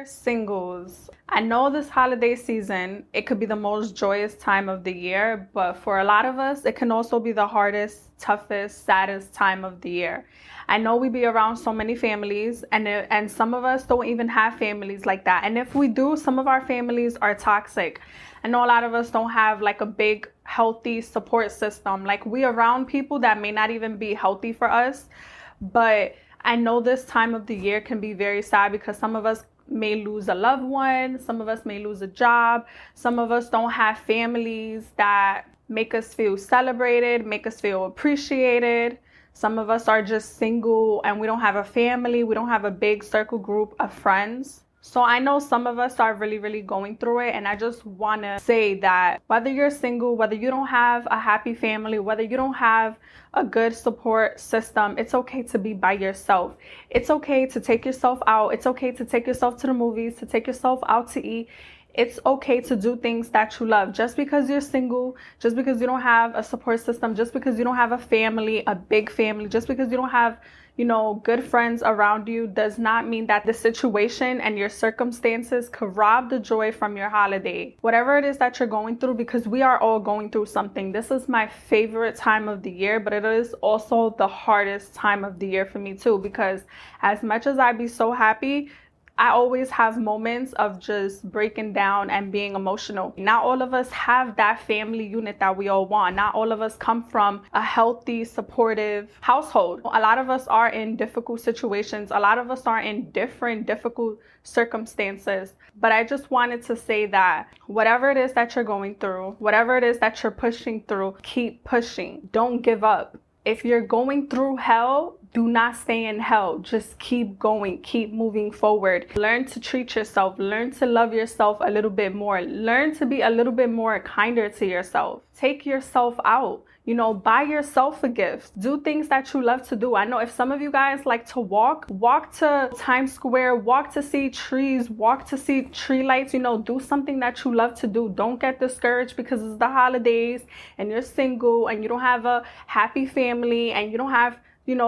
Singles. I know this holiday season, it could be the most joyous time of the year, but for a lot of us, it can also be the hardest, toughest, saddest time of the year. I know we be around so many families, and some of us don't even have families like that. And if we do, some of our families are toxic. I know a lot of us don't have like a big, healthy support system. Like, we around people that may not even be healthy for us, but I know this time of the year can be very sad because some of us may lose a loved one, some of us may lose a job, some of us don't have families that make us feel celebrated, make us feel appreciated. Some of us are just single and we don't have a family, we don't have a big circle group of friends. So I know some of us are really, really going through it. And I just want to say that whether you're single, whether you don't have a happy family, whether you don't have a good support system, it's okay to be by yourself. It's okay to take yourself out. It's okay to take yourself to the movies, to take yourself out to eat. It's okay to do things that you love. Just because you're single, just because you don't have a support system, just because you don't have a family, a big family, just because you don't have, good friends around you, does not mean that the situation and your circumstances could rob the joy from your holiday. Whatever it is that you're going through, because we are all going through something. This is my favorite time of the year, but it is also the hardest time of the year for me too, because as much as I be so happy, I always have moments of just breaking down and being emotional. Not all of us have that family unit that we all want. Not all of us come from a healthy, supportive household. A lot of us are in difficult situations. A lot of us are in different difficult circumstances. But I just wanted to say that whatever it is that you're going through, whatever it is that you're pushing through, keep pushing. Don't give up. If you're going through hell, do not stay in hell. Just keep going, keep moving forward. Learn to treat yourself. Learn to love yourself a little bit more. Learn to be a little bit more kinder to yourself. Take yourself out. Buy yourself a gift. Do things that you love to do. I know if some of you guys like to walk to Times Square, walk to see trees, walk to see tree lights, do something that you love to do. Don't get discouraged because it's the holidays and you're single and you don't have a happy family and you don't have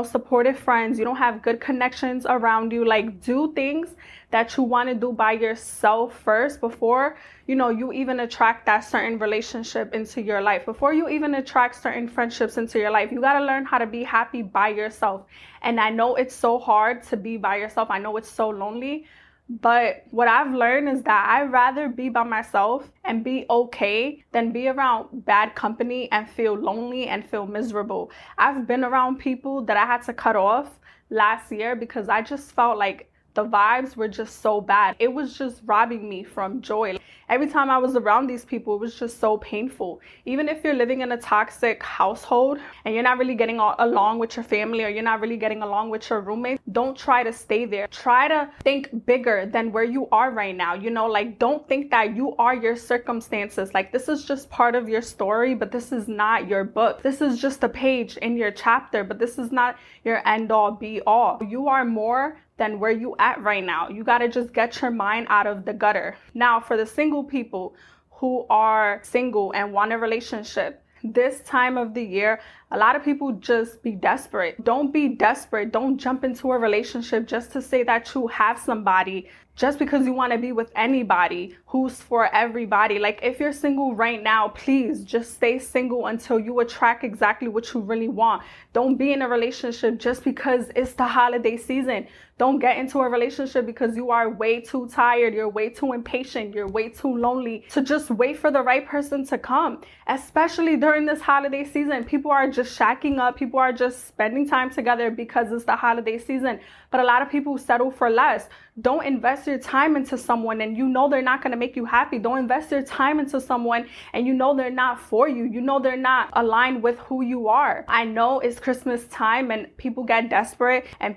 supportive friends, you don't have good connections around you. Like, do things that you want to do by yourself first before, you even attract that certain relationship into your life. Before you even attract certain friendships into your life, you got to learn how to be happy by yourself. And I know it's so hard to be by yourself. I know it's so lonely. But what I've learned is that I'd rather be by myself and be okay than be around bad company and feel lonely and feel miserable. I've been around people that I had to cut off last year because I just felt like the vibes were just so bad. It was just robbing me from joy. Every time I was around these people, it was just so painful. Even if you're living in a toxic household and you're not really getting along with your family or you're not really getting along with your roommate, don't try to stay there. Try to think bigger than where you are right now. Don't think that you are your circumstances. Like, this is just part of your story, but this is not your book. This is just a page in your chapter, but this is not your end all be all. You are more than where you at right now. You got to just get your mind out of the gutter. Now, for the single people who are single and want a relationship, this time of the year, a lot of people just be desperate. Don't be desperate. Don't jump into a relationship just to say that you have somebody, just because you want to be with anybody who's for everybody. Like, if you're single right now, please just stay single until you attract exactly what you really want. Don't be in a relationship just because it's the holiday season. Don't get into a relationship because you are way too tired, you're way too impatient, you're way too lonely to just wait for the right person to come. Especially during this holiday season, people are just shacking up, people are just spending time together because it's the holiday season. But a lot of people settle for less. Don't invest your time into someone and they're not going to make you happy. Don't invest your time into someone and they're not for you. They're not aligned with who you are. I know it's Christmas time and people get desperate and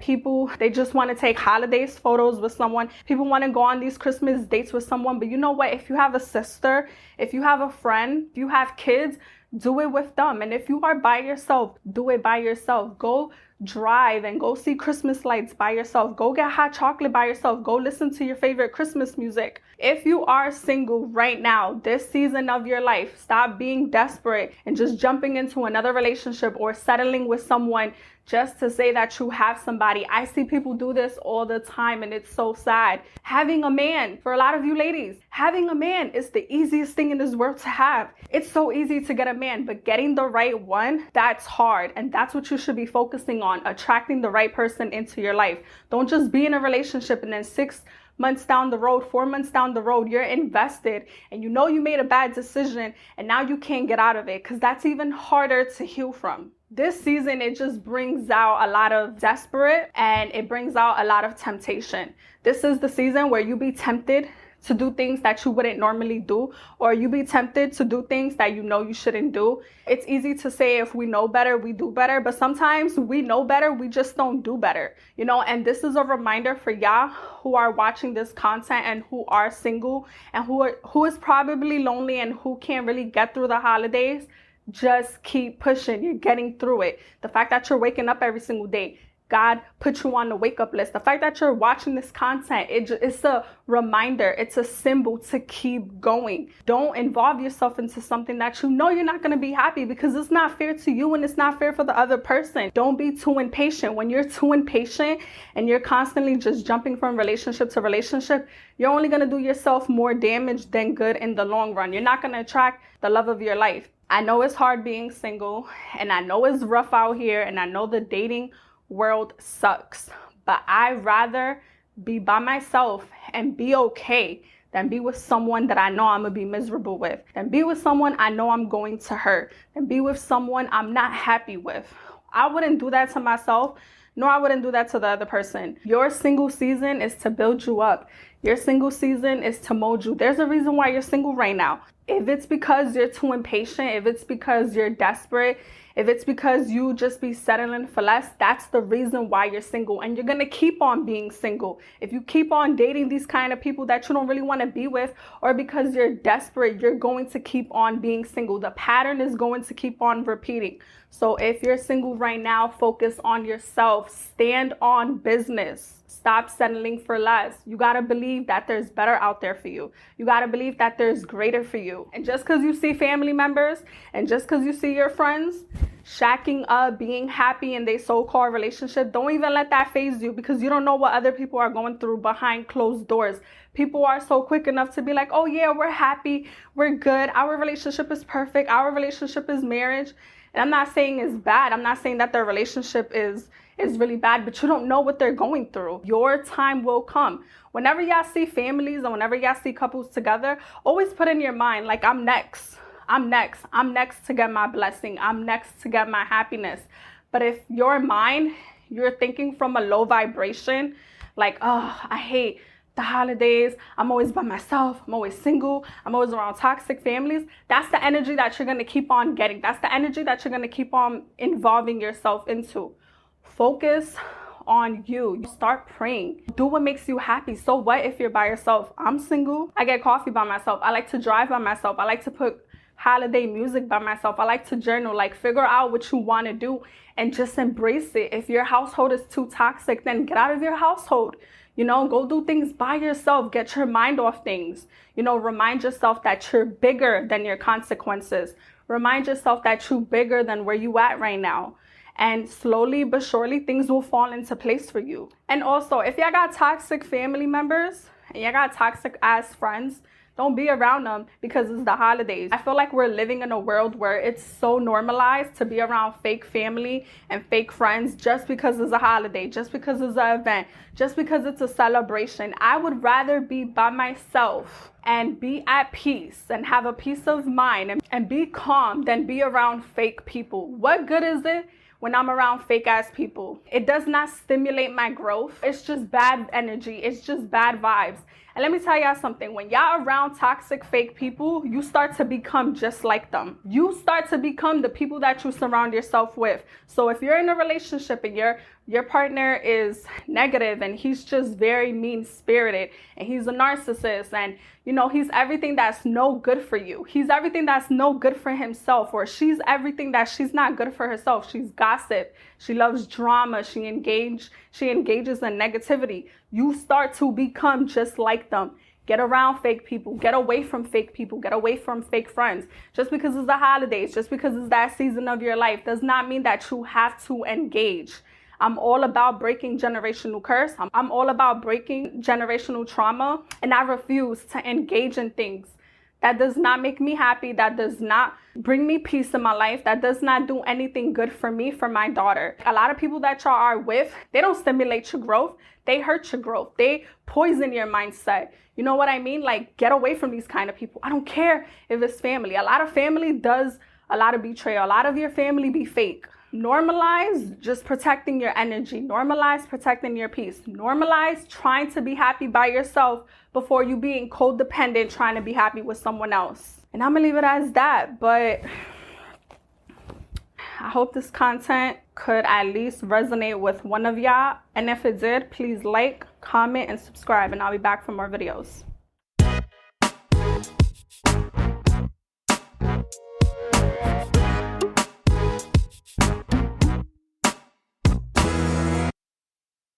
they just want to take holidays photos with someone. People want to go on these Christmas dates with someone. But you know what? If you have a sister, if you have a friend, if you have kids, do it with them. And if you are by yourself, do it by yourself. Go drive and go see Christmas lights by yourself. Go get hot chocolate by yourself. Go listen to your favorite Christmas music. If you are single right now, this season of your life, stop being desperate and just jumping into another relationship or settling with someone just to say that you have somebody. I see people do this all the time and it's so sad. Having a man, for a lot of you ladies, having a man is the easiest thing in this world to have. It's so easy to get a man, but getting the right one, that's hard. And that's what you should be focusing on, attracting the right person into your life. Don't just be in a relationship and then 6 months down the road, 4 months down the road, you're invested and you know you made a bad decision and now you can't get out of it, because that's even harder to heal from. This season, it just brings out a lot of desperate and it brings out a lot of temptation. This is the season where you be tempted to do things that you wouldn't normally do, or you be tempted to do things that you know you shouldn't do. It's easy to say if we know better, we do better, but sometimes we know better, we just don't do better, you know. And this is a reminder for y'all who are watching this content and who are single and who is probably lonely and who can't really get through the holidays. Just keep pushing. You're getting through it. The fact that you're waking up every single day, God put you on the wake up list. The fact that you're watching this content, it's a reminder. It's a symbol to keep going. Don't involve yourself into something that you know you're not going to be happy, because it's not fair to you and it's not fair for the other person. Don't be too impatient. When you're too impatient and you're constantly just jumping from relationship to relationship, you're only going to do yourself more damage than good in the long run. You're not going to attract the love of your life. I know it's hard being single, and I know it's rough out here, and I know the dating world sucks, but I'd rather be by myself and be okay than be with someone that I know I'm gonna be miserable with, than be with someone I know I'm going to hurt, than be with someone I'm not happy with. I wouldn't do that to myself, nor I wouldn't do that to the other person. Your single season is to build you up. Your single season is to mold you. There's a reason why you're single right now. If it's because you're too impatient, if it's because you're desperate, if it's because you just be settling for less, that's the reason why you're single. And you're going to keep on being single. If you keep on dating these kind of people that you don't really want to be with, or because you're desperate, you're going to keep on being single. The pattern is going to keep on repeating. So if you're single right now, focus on yourself. Stand on business. Stop settling for less. You got to believe that there's better out there for you. You got to believe that there's greater for you. And just because you see family members and just because you see your friends shacking up, being happy in their so-called relationship, don't even let that faze you, because you don't know what other people are going through behind closed doors. People are so quick enough to be like, oh yeah, we're happy, we're good, our relationship is perfect, our relationship is marriage. And I'm not saying it's bad. I'm not saying that their relationship is really bad, but you don't know what they're going through. Your time will come. Whenever y'all see families and whenever y'all see couples together, always put in your mind, like, I'm next. I'm next. I'm next to get my blessing. I'm next to get my happiness. But if your mind, you're thinking from a low vibration, like, oh, I hate the holidays, I'm always by myself, I'm always single, I'm always around toxic families, that's the energy that you're going to keep on getting. That's the energy that you're going to keep on involving yourself into. Focus on you. Start praying. Do what makes you happy. So what if you're by yourself? I'm single. I get coffee by myself. I like to drive by myself. I like to put holiday music by myself. I like to journal. Like, figure out what you want to do and just embrace it. If your household is too toxic, then get out of your household. You know, go do things by yourself. Get your mind off things. You know, remind yourself that you're bigger than your consequences. Remind yourself that you're bigger than where you at right now. And slowly but surely, things will fall into place for you. And also, if y'all got toxic family members and y'all got toxic ass friends, don't be around them because it's the holidays. I feel like we're living in a world where it's so normalized to be around fake family and fake friends just because it's a holiday, just because it's an event, just because it's a celebration. I would rather be by myself and be at peace and have a peace of mind and be calm than be around fake people. What good is it when I'm around fake ass people? It does not stimulate my growth. It's just bad energy. It's just bad vibes. And let me tell y'all something. When y'all around toxic fake people, you start to become just like them. You start to become the people that you surround yourself with. So if you're in a relationship and your partner is negative and he's just very mean-spirited and he's a narcissist and, you know, he's everything that's no good for you. He's everything that's no good for himself, or she's everything that she's not good for herself. She's gossip. She loves drama. She engages in negativity. You start to become just like them. Get around fake people. Get away from fake people. Get away from fake friends. Just because it's the holidays, just because it's that season of your life, does not mean that you have to engage. I'm all about breaking generational curse. I'm all about breaking generational trauma. And I refuse to engage in things that does not make me happy, that does not bring me peace in my life, that does not do anything good for me, for my daughter. A lot of people that y'all are with, they don't stimulate your growth. They hurt your growth. They poison your mindset. You know what I mean? Like, get away from these kind of people. I don't care if it's family. A lot of family does a lot of betrayal. A lot of your family be fake. Normalize just protecting your energy. Normalize protecting your peace. Normalize trying to be happy by yourself before you being codependent trying to be happy with someone else. And I'm gonna leave it as that. But I hope this content could at least resonate with one of y'all. And if it did, please like, comment, and subscribe. And I'll be back for more videos.